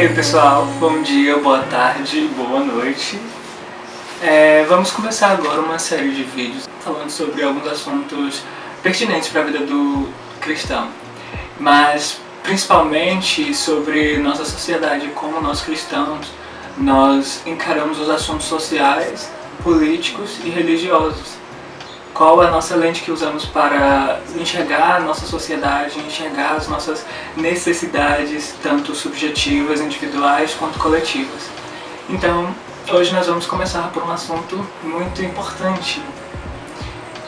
aí pessoal, bom dia, boa tarde, boa noite. Vamos começar agora uma série de vídeos falando sobre alguns assuntos pertinentes para a vida do cristão, mas principalmente sobre nossa sociedade, como nós cristãos nós encaramos os assuntos sociais, políticos e religiosos. Qual é a nossa lente que usamos para enxergar a nossa sociedade, enxergar as nossas necessidades, tanto subjetivas, individuais, quanto coletivas. Então, hoje nós vamos começar por um assunto muito importante.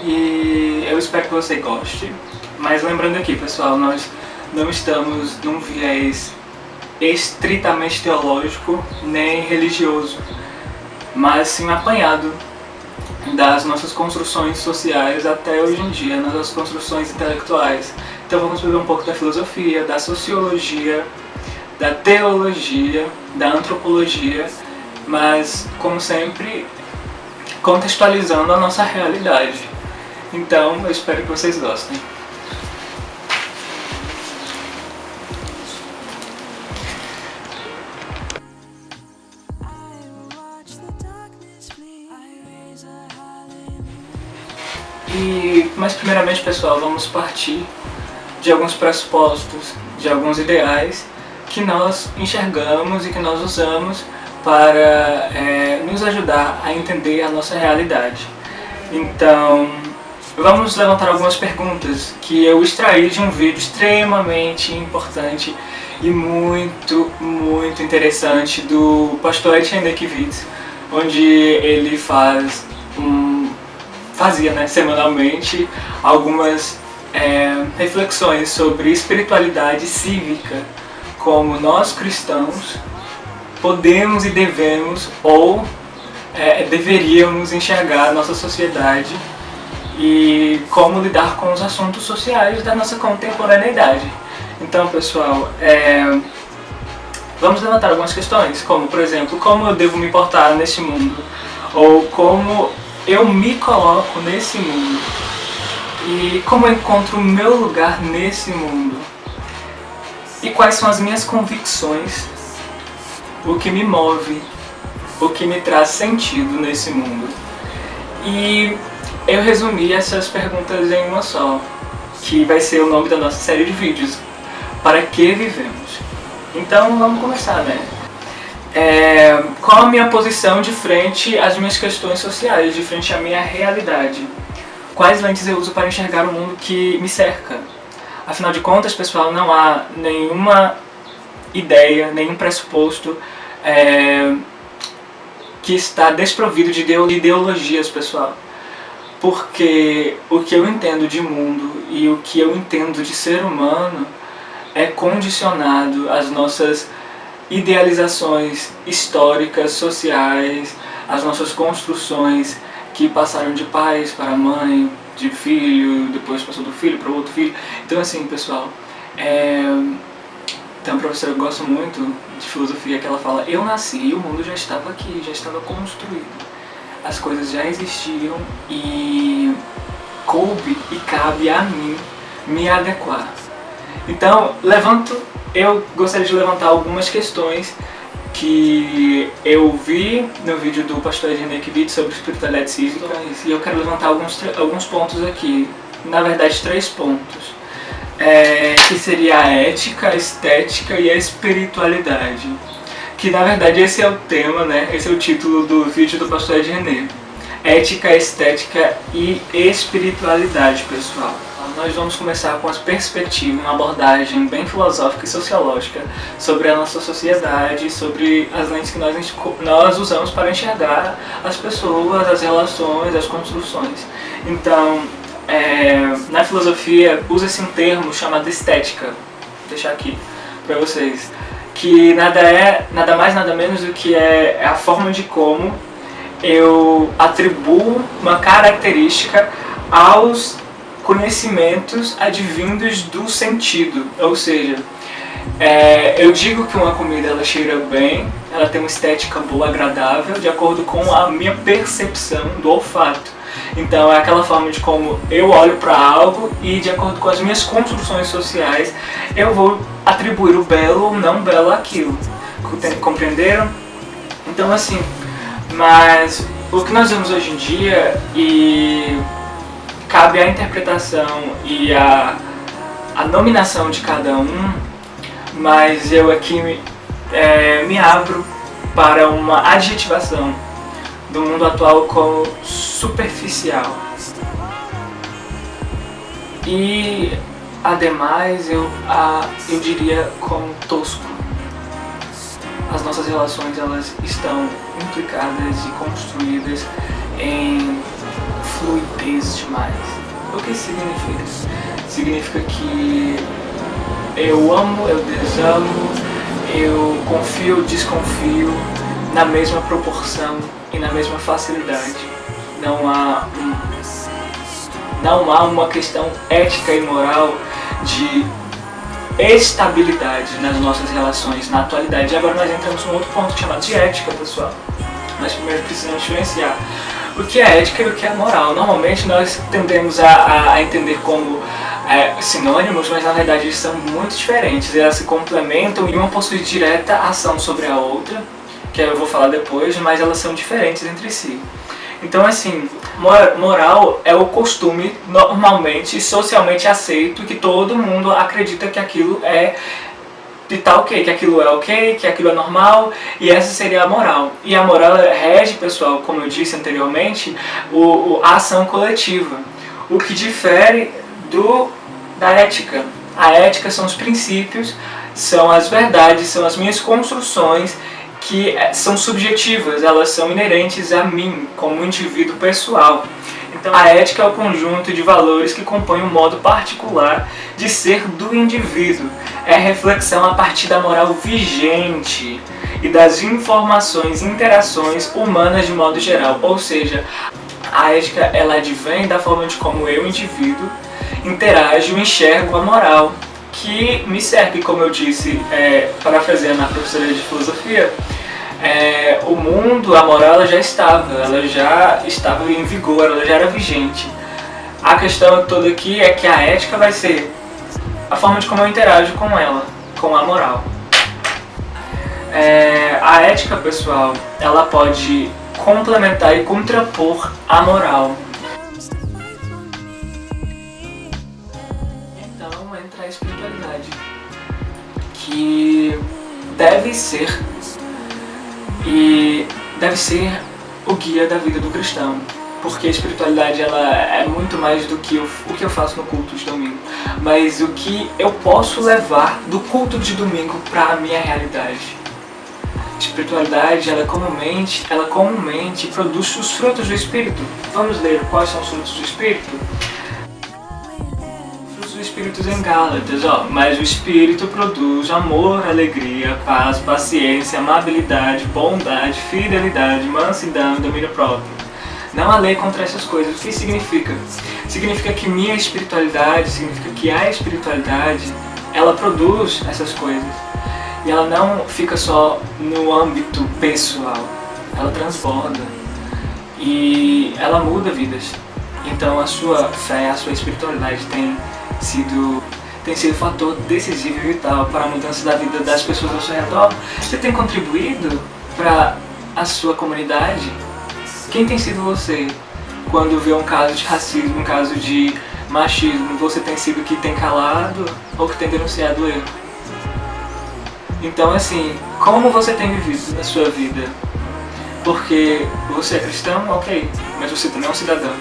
E eu espero que você goste. Mas lembrando aqui, pessoal, nós não estamos num viés estritamente teológico nem religioso, mas sim um apanhado das nossas construções sociais até hoje em dia, nas nossas construções intelectuais. Então vamos ver um pouco da filosofia, da sociologia, da teologia, da antropologia, mas, como sempre, contextualizando a nossa realidade. Então, eu espero que vocês gostem. Mas primeiramente, pessoal, vamos partir de alguns pressupostos, de alguns ideais que nós enxergamos e que nós usamos para nos ajudar a entender a nossa realidade. Então, vamos levantar algumas perguntas que eu extraí de um vídeo extremamente importante e muito interessante do pastor Etienne Kivitz, onde ele fazia semanalmente algumas reflexões sobre espiritualidade cívica, como nós cristãos podemos e devemos ou deveríamos enxergar a nossa sociedade e como lidar com os assuntos sociais da nossa contemporaneidade. Então, pessoal, vamos levantar algumas questões, como, por exemplo, como eu devo me portar nesse mundo, ou como eu me coloco nesse mundo e como eu encontro o meu lugar nesse mundo e quais são as minhas convicções, o que me move, o que me traz sentido nesse mundo. E eu resumi essas perguntas em uma só, que vai ser o nome da nossa série de vídeos: Para que vivemos? Então vamos começar, né? Qual a minha posição de frente às minhas questões sociais, de frente à minha realidade? Quais lentes eu uso para enxergar o mundo que me cerca? Afinal de contas, pessoal, não há nenhuma ideia, nenhum pressuposto que está desprovido de ideologias, pessoal. Porque o que eu entendo de mundo e o que eu entendo de ser humano é condicionado às nossas idealizações históricas, sociais, as nossas construções que passaram de pais para mãe, de filho, depois passou do filho para o outro filho. Então, assim, pessoal, tem uma professora que eu gosto muito de filosofia que ela fala: eu nasci e o mundo já estava aqui, já estava construído. As coisas já existiam e coube e cabe a mim me adequar. Então, eu gostaria de levantar algumas questões que eu vi no vídeo do pastor Etienne Kivitz sobre espiritualidade cívica, e eu quero levantar alguns pontos aqui, na verdade 3 pontos, que seria a ética, a estética e a espiritualidade, que na verdade esse é o tema, né? Esse é o título do vídeo do pastor Etienne: Ética, Estética e Espiritualidade, pessoal. Nós vamos começar com as perspectivas, uma abordagem bem filosófica e sociológica sobre a nossa sociedade, sobre as lentes que nós usamos para enxergar as pessoas, as relações, as construções. Então, na filosofia usa-se um termo chamado estética, vou deixar aqui para vocês, que nada mais nada menos do que é a forma de como eu atribuo uma característica aos conhecimentos advindos do sentido. Ou seja, eu digo que uma comida ela cheira bem, ela tem uma estética boa, agradável, de acordo com a minha percepção do olfato. Então é aquela forma de como eu olho para algo e, de acordo com as minhas construções sociais, eu vou atribuir o belo ou não belo àquilo. Compreenderam? Então assim, mas o que nós vemos hoje em dia, e cabe à interpretação e à nominação de cada um, mas eu aqui me abro para uma adjetivação do mundo atual como superficial. E ademais eu diria como tosco. As nossas relações, elas estão implicadas e construídas em fluidez demais. O que significa? Significa que eu amo, eu desamo, eu confio, eu desconfio na mesma proporção e na mesma facilidade. Não há uma questão ética e moral de estabilidade nas nossas relações na atualidade. E agora nós entramos num outro ponto chamado de ética, pessoal. Nós primeiro precisamos diferenciar o que é ética e o que é moral. Normalmente nós tendemos a entender como sinônimos, mas na verdade eles são muito diferentes. Elas se complementam e uma possui direta ação sobre a outra, que eu vou falar depois, mas elas são diferentes entre si. Então assim, moral é o costume normalmente e socialmente aceito, que todo mundo acredita que aquilo é de tal que aquilo é ok, que aquilo é normal, e essa seria a moral. E a moral rege, pessoal, como eu disse anteriormente, a ação coletiva, o que difere da ética. A ética são os princípios, são as verdades, são as minhas construções, que são subjetivas, elas são inerentes a mim, como indivíduo pessoal. Então a ética é o conjunto de valores que compõem um modo particular de ser do indivíduo. É reflexão a partir da moral vigente e das informações e interações humanas de modo geral. Ou seja, a ética ela advém da forma de como eu, indivíduo, interajo e enxergo a moral, que me serve, como eu disse, parafraseando a professora de filosofia, o mundo, a moral, ela já estava em vigor, ela já era vigente. A questão toda aqui é que a ética vai ser a forma de como eu interajo com ela, com a moral. A ética, pessoal, ela pode complementar e contrapor a moral. Então entra a espiritualidade, que deve ser o guia da vida do cristão, porque a espiritualidade ela é muito mais do que o que eu faço no culto de domingo, mas o que eu posso levar do culto de domingo para a minha realidade. A espiritualidade ela comumente produz os frutos do Espírito. Vamos ler quais são os frutos do Espírito? Espíritos em Gálatas, mas o Espírito produz amor, alegria, paz, paciência, amabilidade, bondade, fidelidade, mansidão e domínio próprio. Não há lei contra essas coisas. O que significa? Significa que minha espiritualidade, significa que a espiritualidade, ela produz essas coisas. E ela não fica só no âmbito pessoal, ela transborda e ela muda vidas. Então a sua fé, a sua espiritualidade tem sido fator decisivo e vital para a mudança da vida das pessoas ao seu redor. Você tem contribuído para a sua comunidade? Quem tem sido você? Quando vê um caso de racismo, um caso de machismo, você tem sido que tem calado ou que tem denunciado o erro? Então assim, como você tem vivido a sua vida? Porque você é cristão, ok, mas você também é um cidadão.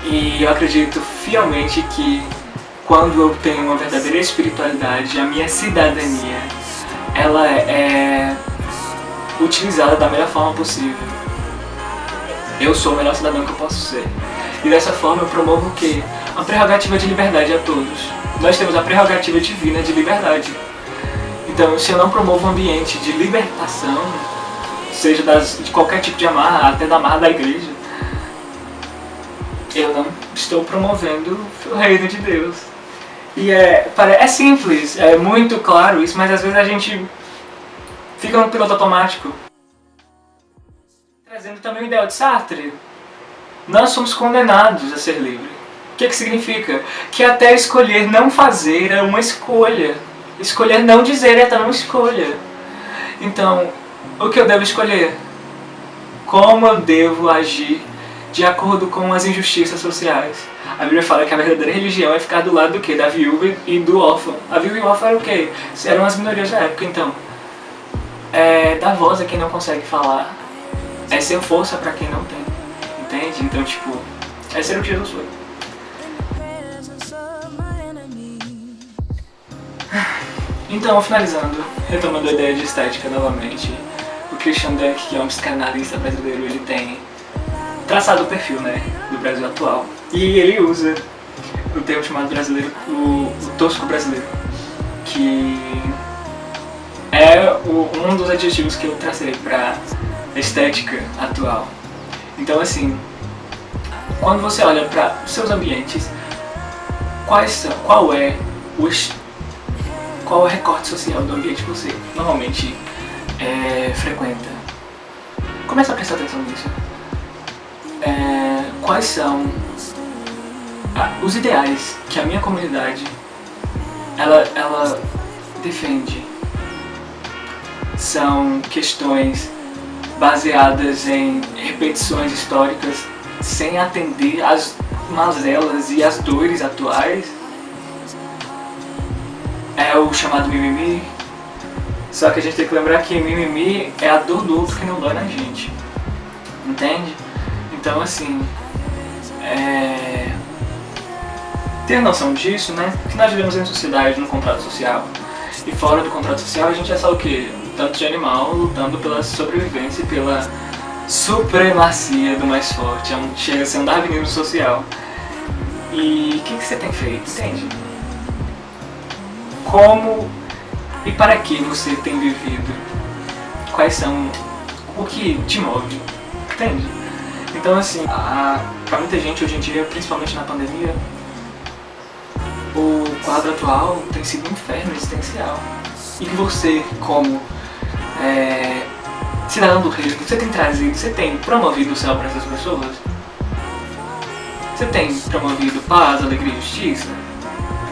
E eu acredito fielmente que quando eu tenho uma verdadeira espiritualidade, a minha cidadania, ela é utilizada da melhor forma possível. Eu sou o melhor cidadão que eu posso ser. E dessa forma eu promovo o quê? A prerrogativa de liberdade a todos. Nós temos a prerrogativa divina de liberdade. Então, se eu não promovo um ambiente de libertação, seja de qualquer tipo de amarra, até da amarra da igreja, eu não estou promovendo o reino de Deus. E é simples, é muito claro isso, mas às vezes a gente fica no piloto automático. Trazendo também o ideal de Sartre, nós somos condenados a ser livres. O que significa? Que até escolher não fazer é uma escolha. Escolher não dizer é também uma escolha. Então, o que eu devo escolher? Como eu devo agir de acordo com as injustiças sociais? A Bíblia fala que a verdadeira religião é ficar do lado do quê? Da viúva e do órfão. A viúva e o órfão eram o quê? Eram as minorias da época, então. É dar voz a quem não consegue falar. É ser força pra quem não tem. Entende? Então, tipo, esse era o que Jesus foi. Então, finalizando, retomando a ideia de estética novamente, o Christian Dunk, que é um psicanalista brasileiro, ele tem traçado o perfil, né, do Brasil atual. E ele usa o termo chamado brasileiro, o tosco brasileiro, que é um dos adjetivos que eu tracei para estética atual. Então, assim, quando você olha para seus ambientes, qual é o recorte social do ambiente que você normalmente frequenta? Começa a prestar atenção nisso. Quais são os ideais que a minha comunidade ela defende? São questões baseadas em repetições históricas sem atender às mazelas e às dores atuais? É o chamado mimimi. Só que a gente tem que lembrar que mimimi é a dor do outro que não dói na gente. Entende? Então, assim, ter noção disso, né? Que nós vivemos em sociedade, no contrato social. E fora do contrato social a gente é só o quê? Um tanto de animal lutando pela sobrevivência e pela supremacia do mais forte. Chega a ser um darwinismo social. E o que você tem feito, entende? Como e para que você tem vivido? Quais são o que te move? Entende? Então, assim, para muita gente hoje em dia, principalmente na pandemia, o quadro atual tem sido um inferno existencial. E que você, como cidadão do reino, você tem promovido o céu para essas pessoas? Você tem promovido paz, alegria e justiça?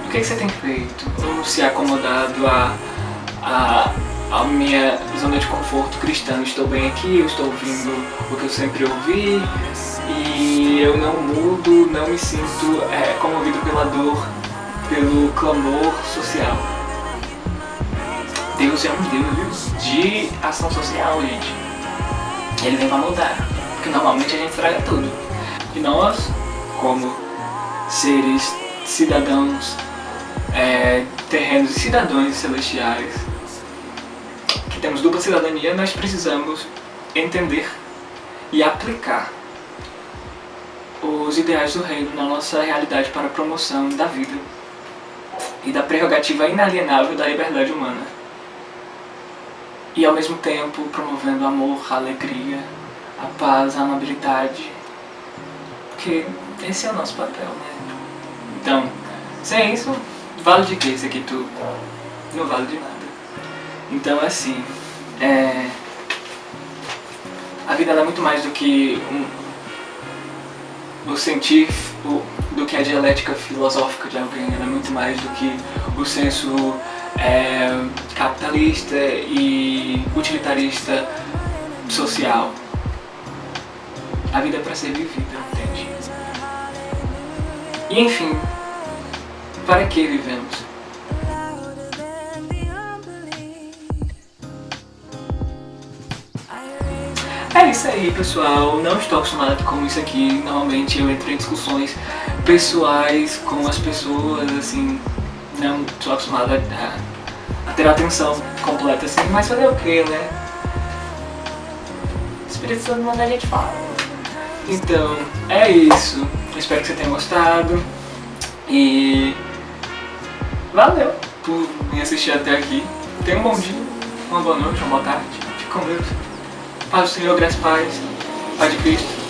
O que você tem feito? Ou se acomodado a minha zona de conforto cristã? Estou bem aqui, eu estou ouvindo o que eu sempre ouvi e eu não mudo, não me sinto comovido pela dor, pelo clamor social. Deus é um Deus, viu? De ação social, gente. Ele vem pra mudar, porque normalmente a gente estraga tudo. E nós, como seres cidadãos terrenos e cidadãos celestiais, que temos dupla cidadania, nós precisamos entender e aplicar os ideais do reino na nossa realidade para a promoção da vida e da prerrogativa inalienável da liberdade humana. E ao mesmo tempo promovendo o amor, a alegria, a paz, a amabilidade. Porque esse é o nosso papel, né? Então, sem isso, vale de que isso aqui tudo? Não vale de nada. Então, assim, a vida é muito mais do que o sentir, do que a dialética filosófica de alguém. Ela é muito mais do que o senso capitalista e utilitarista social. A vida é para ser vivida, entende? E enfim, para que vivemos? É isso aí, pessoal. Não estou acostumado com isso aqui. Normalmente eu entro em discussões pessoais com as pessoas, assim. Não estou acostumado a ter a atenção completa, assim. Mas fazer o que, né? O Espírito Santo manda a gente falar. Então, é isso. Espero que você tenha gostado. E valeu por me assistir até aqui. Tenha um bom dia, uma boa noite, uma boa tarde. Fique com Deus. Paz do Senhor, graças e paz. Paz de Cristo.